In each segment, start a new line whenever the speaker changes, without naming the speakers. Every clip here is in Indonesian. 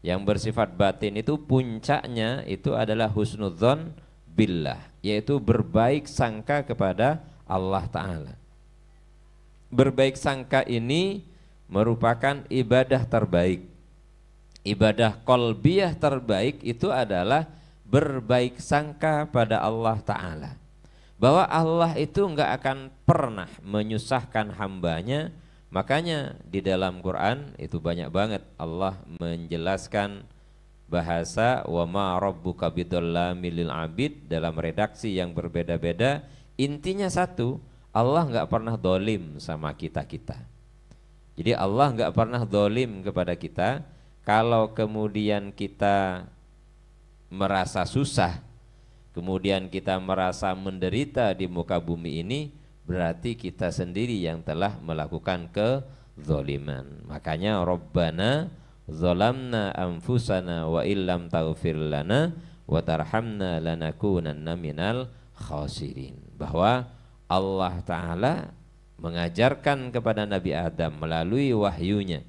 Yang bersifat batin itu puncaknya itu adalah husnudzon billah, yaitu berbaik sangka kepada Allah Ta'ala. Berbaik sangka ini merupakan ibadah terbaik. Ibadah qalbiyah terbaik itu adalah berbaik sangka pada Allah Ta'ala, bahwa Allah itu enggak akan pernah menyusahkan hambanya. Makanya di dalam Quran itu banyak banget Allah menjelaskan bahasa wa ma rabbuka bidzalamil lil abid dalam redaksi yang berbeda-beda. Intinya satu, Allah enggak pernah dolim sama kita-kita. Jadi Allah enggak pernah dolim kepada kita. Kalau kemudian kita merasa susah, kemudian kita merasa menderita di muka bumi ini, berarti kita sendiri yang telah melakukan kezaliman. Makanya Rabbana zalamna anfusana wa illam taghfir lana wa tarhamna lanakunanna minal khasirin. Bahwa Allah Ta'ala mengajarkan kepada Nabi Adam melalui wahyunya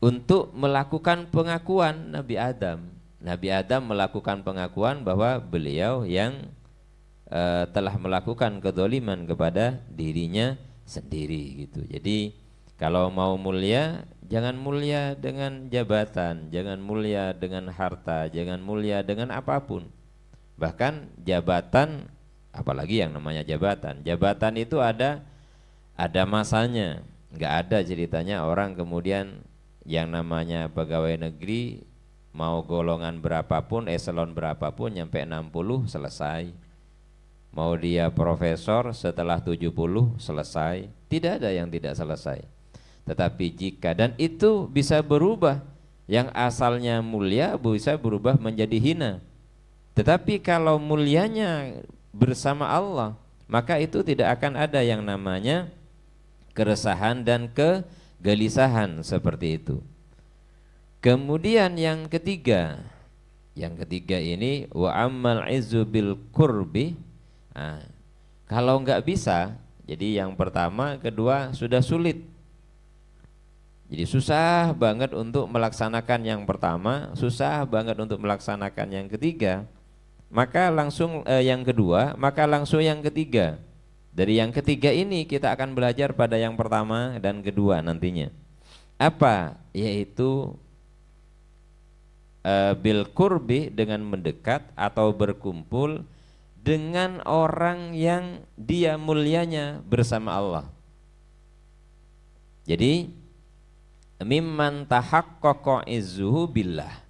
untuk melakukan pengakuan Nabi Adam. Nabi Adam melakukan pengakuan bahwa beliau yang telah melakukan kedzaliman kepada dirinya sendiri gitu. Jadi kalau mau mulia, jangan mulia dengan jabatan, jangan mulia dengan harta, jangan mulia dengan apapun. Bahkan jabatan, apalagi yang namanya jabatan. Jabatan itu ada masanya. Enggak ada ceritanya orang kemudian yang namanya pegawai negeri mau golongan berapapun, eselon berapapun, nyampe 60 selesai. Mau dia profesor setelah 70 selesai. Tidak ada yang tidak selesai. Tetapi jika, dan itu bisa berubah, yang asalnya mulia bisa berubah menjadi hina. Tetapi kalau mulianya bersama Allah, maka itu tidak akan ada yang namanya keresahan dan kegelisahan seperti itu. Kemudian yang ketiga ini wa ammal izzu bil qurbi. Nah, kalau enggak bisa, jadi yang pertama, kedua sudah sulit. Jadi susah banget untuk melaksanakan yang pertama, susah banget untuk melaksanakan yang ketiga. Maka langsung yang kedua, maka langsung yang ketiga. Dari yang ketiga ini kita akan belajar pada yang pertama dan kedua nantinya. Apa? Yaitu bil qurbi, dengan mendekat atau berkumpul dengan orang yang dia mulianya bersama Allah. Jadi mimman tahaqqaqa izzuhu billah.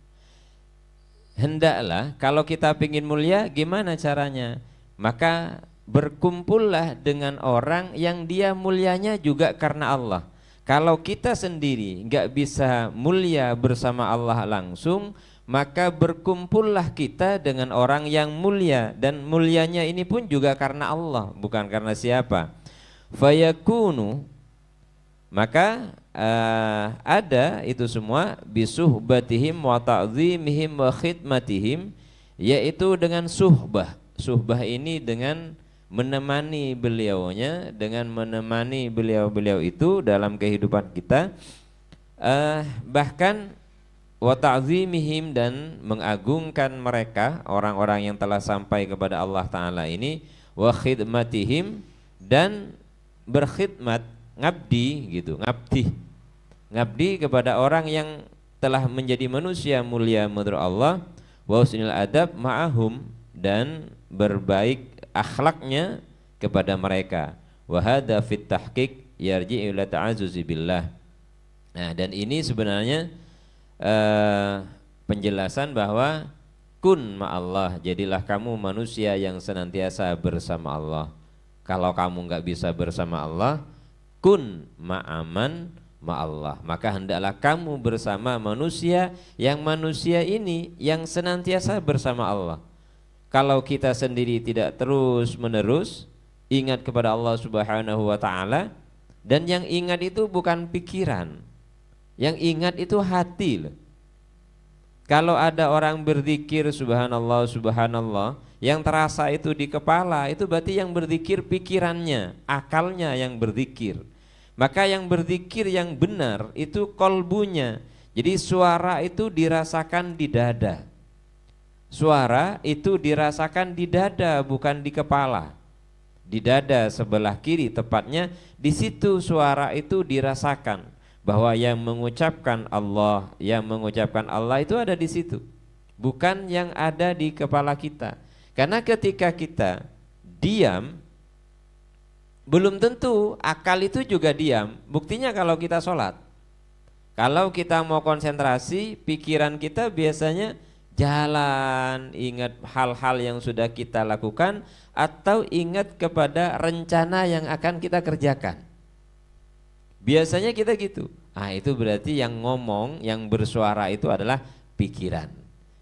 Hendaklah kalau kita ingin mulia, gimana caranya? Maka berkumpullah dengan orang yang dia mulianya juga karena Allah. Kalau kita sendiri nggak bisa mulia bersama Allah langsung, maka berkumpullah kita dengan orang yang mulia, dan mulianya ini pun juga karena Allah, bukan karena siapa. Fayakunu, maka ada itu semua bisuhbatihim wa ta'zimihim wa khidmatihim, yaitu dengan suhbah. Suhbah ini dengan menemani beliaunya, dengan menemani beliau-beliau itu dalam kehidupan kita, bahkan wa ta'zimihim, dan mengagungkan mereka, orang-orang yang telah sampai kepada Allah Ta'ala ini, wa khidmatihim, dan berkhidmat, ngabdi gitu, ngabdi kepada orang yang telah menjadi manusia mulia menurut Allah, wa husnul adab ma'ahum, dan berbaik akhlaknya kepada mereka. Wa hadza fit tahqiq yarji'u ila ta'azzuzi billah. Nah, dan ini sebenarnya penjelasan bahwa kun ma'allah, jadilah kamu manusia yang senantiasa bersama Allah. Kalau kamu enggak bisa bersama Allah, kun ma'aman ma'allah, maka hendaklah kamu bersama manusia yang manusia ini yang senantiasa bersama Allah. Kalau kita sendiri tidak terus menerus ingat kepada Allah Subhanahu wa ta'ala, dan yang ingat itu bukan pikiran, yang ingat itu hati loh. Kalau ada orang berzikir subhanallah subhanallah, yang terasa itu di kepala, itu berarti yang berzikir pikirannya, akalnya yang berzikir. Maka yang berzikir yang benar itu kolbunya. Jadi suara itu dirasakan di dada. Suara itu dirasakan di dada, bukan di kepala. Di dada sebelah kiri tepatnya, di situ suara itu dirasakan bahwa yang mengucapkan Allah itu ada di situ, bukan yang ada di kepala kita. Karena ketika kita diam, belum tentu akal itu juga diam. Buktinya kalau kita sholat, kalau kita mau konsentrasi, pikiran kita biasanya jalan, ingat hal-hal yang sudah kita lakukan, atau ingat kepada rencana yang akan kita kerjakan. Biasanya kita gitu. Itu berarti yang ngomong, yang bersuara itu adalah pikiran.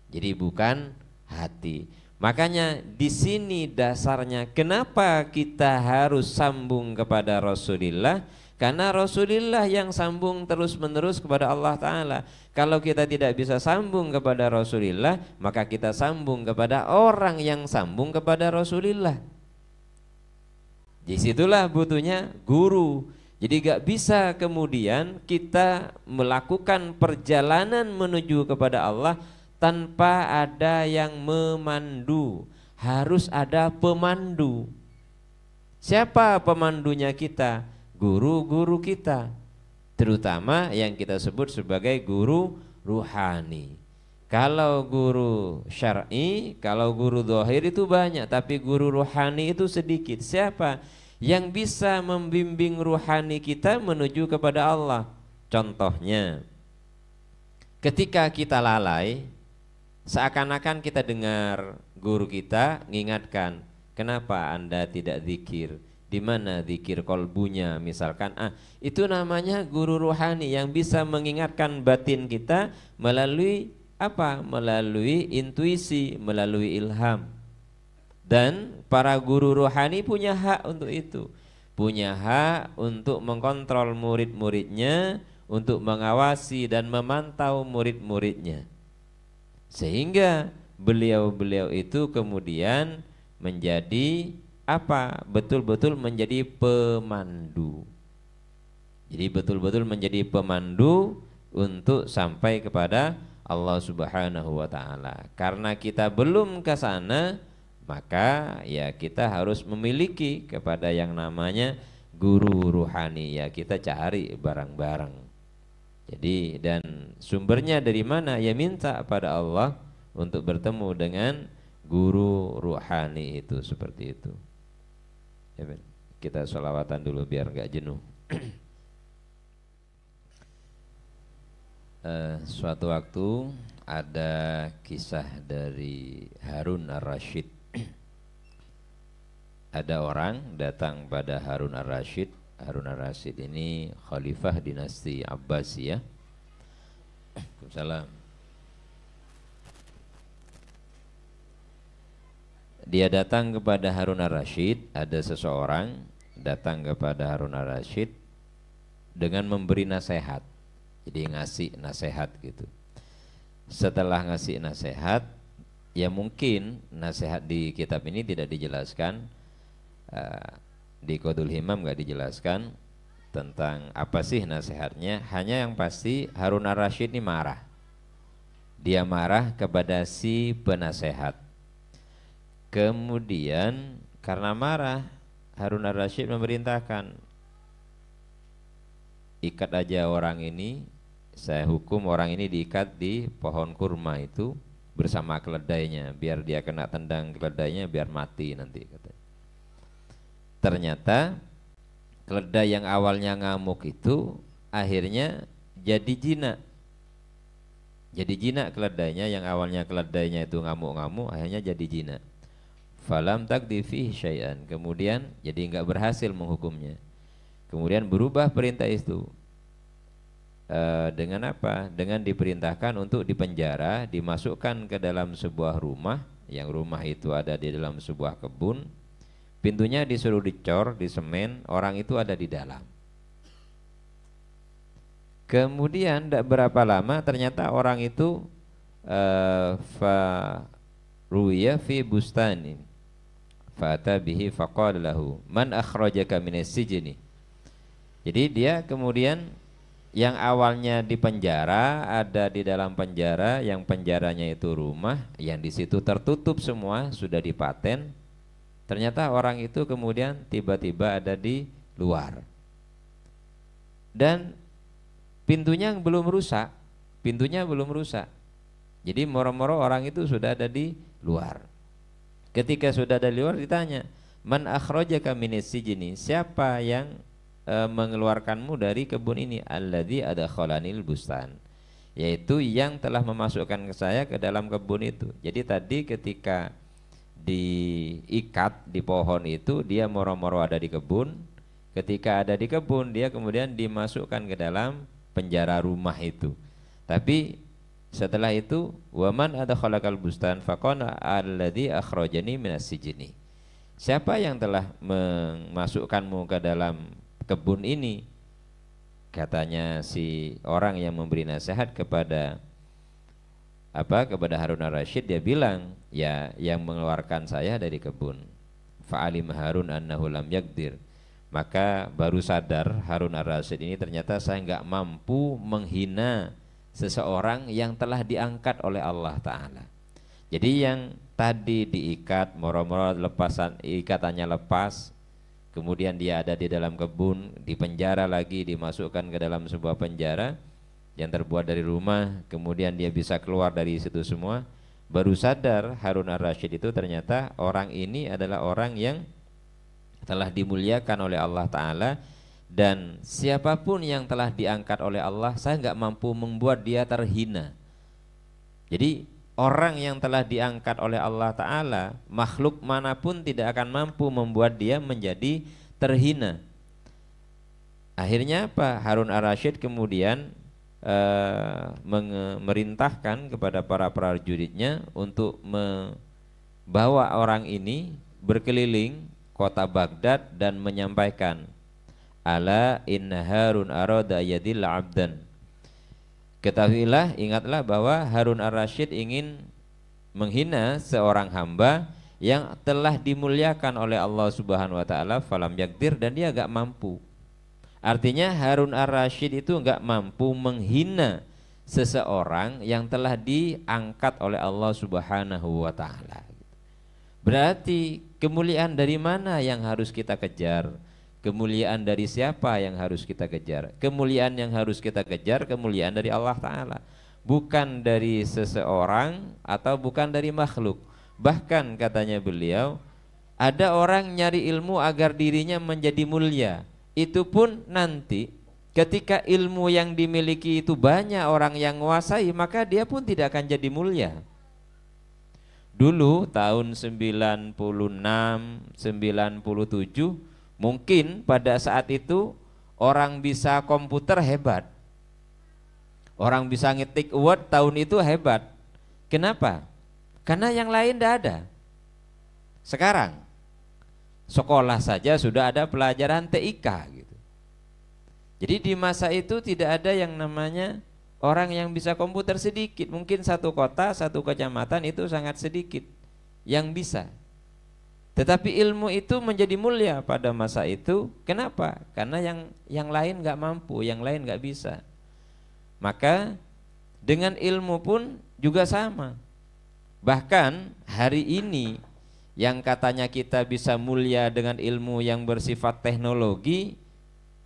Jadi bukan hati. Makanya di sini dasarnya kenapa kita harus sambung kepada Rasulullah, karena Rasulullah yang sambung terus-menerus kepada Allah Ta'ala. Kalau kita tidak bisa sambung kepada Rasulullah, maka kita sambung kepada orang yang sambung kepada Rasulullah. Disitulah butuhnya guru. Jadi gak bisa kemudian kita melakukan perjalanan menuju kepada Allah tanpa ada yang memandu. Harus ada pemandu. Siapa pemandunya kita? Guru-guru kita, terutama yang kita sebut sebagai guru ruhani. Kalau guru syar'i, kalau guru zahir itu banyak, tapi guru ruhani itu sedikit. Siapa yang bisa membimbing ruhani kita menuju kepada Allah? Contohnya, ketika kita lalai, seakan-akan kita dengar guru kita mengingatkan, kenapa Anda tidak zikir? Di mana zikir kolbunya misalkan, itu namanya guru ruhani yang bisa mengingatkan batin kita melalui apa? Melalui intuisi, melalui ilham. Dan para guru ruhani punya hak untuk itu, punya hak untuk mengkontrol murid-muridnya, untuk mengawasi dan memantau murid-muridnya, sehingga beliau-beliau itu kemudian menjadi apa? Betul-betul menjadi pemandu. Jadi betul-betul menjadi pemandu untuk sampai kepada Allah Subhanahu wa taala. Karena kita belum ke sana, maka ya kita harus memiliki kepada yang namanya guru ruhani. Ya kita cari bareng-bareng. Jadi dan sumbernya dari mana? Ya minta pada Allah untuk bertemu dengan guru ruhani itu, seperti itu. Ya, kita sholawatan dulu biar gak jenuh. Suatu waktu ada kisah dari Harun ar-Rasyid. Ada orang datang pada Harun ar-Rasyid. Harun ar-Rasyid ini khalifah dinasti Abbasiyah. Waalaikumsalam. Dia datang kepada Harun ar-Rasyid. Ada seseorang datang kepada Harun ar-Rasyid dengan memberi nasihat. Jadi ngasih nasihat gitu. Setelah ngasih nasihat, ya mungkin nasihat di kitab ini tidak dijelaskan, di Qodul Himam gak dijelaskan tentang apa sih nasihatnya. Hanya yang pasti Harun ar-Rasyid ini marah. Dia marah kepada si penasehat. Kemudian karena marah, Harun ar-Rasyid memerintahkan, ikat aja orang ini, saya hukum orang ini diikat di pohon kurma itu bersama keledainya, biar dia kena tendang keledainya biar mati nanti katanya. Ternyata keledai yang awalnya ngamuk itu akhirnya jadi jinak. Jadi jinak keledainya, yang awalnya keledainya itu ngamuk-ngamuk akhirnya jadi jinak. Falam taqdi fihi syai'an, kemudian jadi enggak berhasil menghukumnya. Kemudian berubah perintah itu dengan apa? Dengan diperintahkan untuk dipenjara, dimasukkan ke dalam sebuah rumah, yang rumah itu ada di dalam sebuah kebun. Pintunya disuruh dicor, disemen, orang itu ada di dalam. Kemudian tidak berapa lama ternyata orang itu ruya fi bustanin fa'ata bihi faqala lahu man akhrajaka minas sijni. Jadi dia kemudian yang awalnya di penjara, ada di dalam penjara, yang penjaranya itu rumah, yang di situ tertutup semua, sudah dipaten. Ternyata orang itu kemudian tiba-tiba ada di luar. Dan pintunya belum rusak, pintunya belum rusak. Jadi moro-moro orang itu sudah ada di luar. Ketika sudah ada di luar ditanya, man akhrajaka minis sijni, siapa yang mengeluarkanmu dari kebun ini? Alladzi adkhalanil bustan, yaitu yang telah memasukkan saya ke dalam kebun itu. Jadi tadi ketika diikat di pohon itu dia moro-moro ada di kebun. Ketika ada di kebun dia kemudian dimasukkan ke dalam penjara rumah itu. Tapi setelah itu waman adkhalakal bustan faqana alladzi akhrajani minas sijni, siapa yang telah memasukkanmu ke dalam kebun ini? Katanya si orang yang memberi nasihat kepada kepada Harun ar-Rasyid, dia bilang, ya yang mengeluarkan saya dari kebun. Fa'alim Harun annahu lam yaqdir, maka baru sadar Harun ar-Rasyid ini ternyata saya enggak mampu menghina seseorang yang telah diangkat oleh Allah Ta'ala. Jadi yang tadi diikat moro-moro lepasan, ikatannya lepas, kemudian dia ada di dalam kebun, di penjara lagi, dimasukkan ke dalam sebuah penjara yang terbuat dari rumah, kemudian dia bisa keluar dari situ semua. Baru sadar Harun ar-Rasyid itu ternyata orang ini adalah orang yang telah dimuliakan oleh Allah Ta'ala, dan siapapun yang telah diangkat oleh Allah, saya nggak mampu membuat dia terhina. Jadi orang yang telah diangkat oleh Allah Ta'ala, makhluk manapun tidak akan mampu membuat dia menjadi terhina. Akhirnya apa? Harun ar-Rasyid kemudian memerintahkan kepada para prajuritnya untuk membawa orang ini berkeliling kota Baghdad dan menyampaikan, ala inna Harun arada yadilla abdan, ketahuilah, ingatlah bahwa Harun ar-Rasyid ingin menghina seorang hamba yang telah dimuliakan oleh Allah Subhanahu wa taala, falam yakdir, dan dia enggak mampu. Artinya Harun ar-Rasyid itu enggak mampu menghina seseorang yang telah diangkat oleh Allah Subhanahu wa taala. Berarti kemuliaan dari mana yang harus kita kejar? Kemuliaan dari siapa yang harus kita kejar? Kemuliaan yang harus kita kejar kemuliaan dari Allah Ta'ala, bukan dari seseorang atau bukan dari makhluk. Bahkan katanya beliau, ada orang nyari ilmu agar dirinya menjadi mulia. Itu pun nanti ketika ilmu yang dimiliki itu banyak orang yang menguasai, maka dia pun tidak akan jadi mulia. Dulu tahun 96, 97, mungkin pada saat itu orang bisa komputer hebat, orang bisa ngetik Word tahun itu hebat. Kenapa? Karena yang lain tidak ada. Sekarang sekolah saja sudah ada pelajaran TIK gitu. Jadi di masa itu tidak ada yang namanya orang yang bisa komputer sedikit. Mungkin satu kota, satu kecamatan itu sangat sedikit yang bisa. Tetapi ilmu itu menjadi mulia pada masa itu. Kenapa? Karena yang lain nggak mampu, yang lain nggak bisa. Maka dengan ilmu pun juga sama. Bahkan hari ini yang katanya kita bisa mulia dengan ilmu yang bersifat teknologi,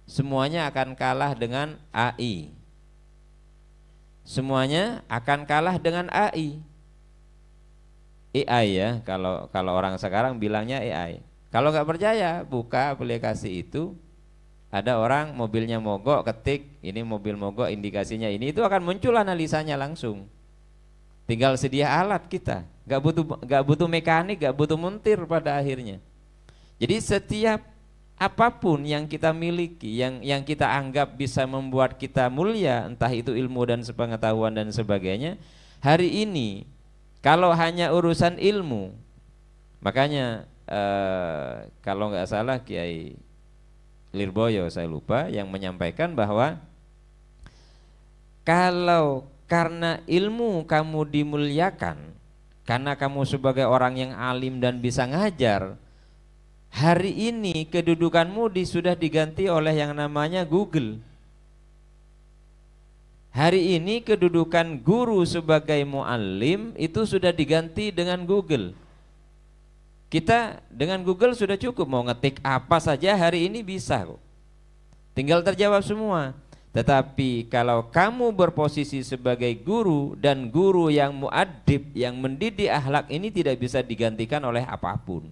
semuanya akan kalah dengan AI. Semuanya akan kalah dengan AI. AI ya, kalau orang sekarang bilangnya AI. Kalau nggak percaya, buka aplikasi itu, ada orang mobilnya mogok, ketik ini mobil mogok, indikasinya ini, itu akan muncul analisanya langsung. Tinggal sedia alat kita, nggak butuh mekanik, nggak butuh montir pada akhirnya. Jadi setiap apapun yang kita miliki, yang kita anggap bisa membuat kita mulia, entah itu ilmu dan sepengetahuan dan sebagainya, hari ini kalau hanya urusan ilmu, makanya kalau nggak salah Kiai Lirboyo, saya lupa, yang menyampaikan bahwa kalau karena ilmu kamu dimuliakan, karena kamu sebagai orang yang alim dan bisa ngajar, Hari ini kedudukanmu sudah diganti oleh yang namanya Google. Hari ini kedudukan guru sebagai muallim itu sudah diganti dengan Google. Kita dengan Google sudah cukup, mau ngetik apa saja hari ini bisa kok. Tinggal terjawab semua. Tetapi kalau kamu berposisi sebagai guru dan guru yang muadib, yang mendidik akhlak, ini tidak bisa digantikan oleh apapun.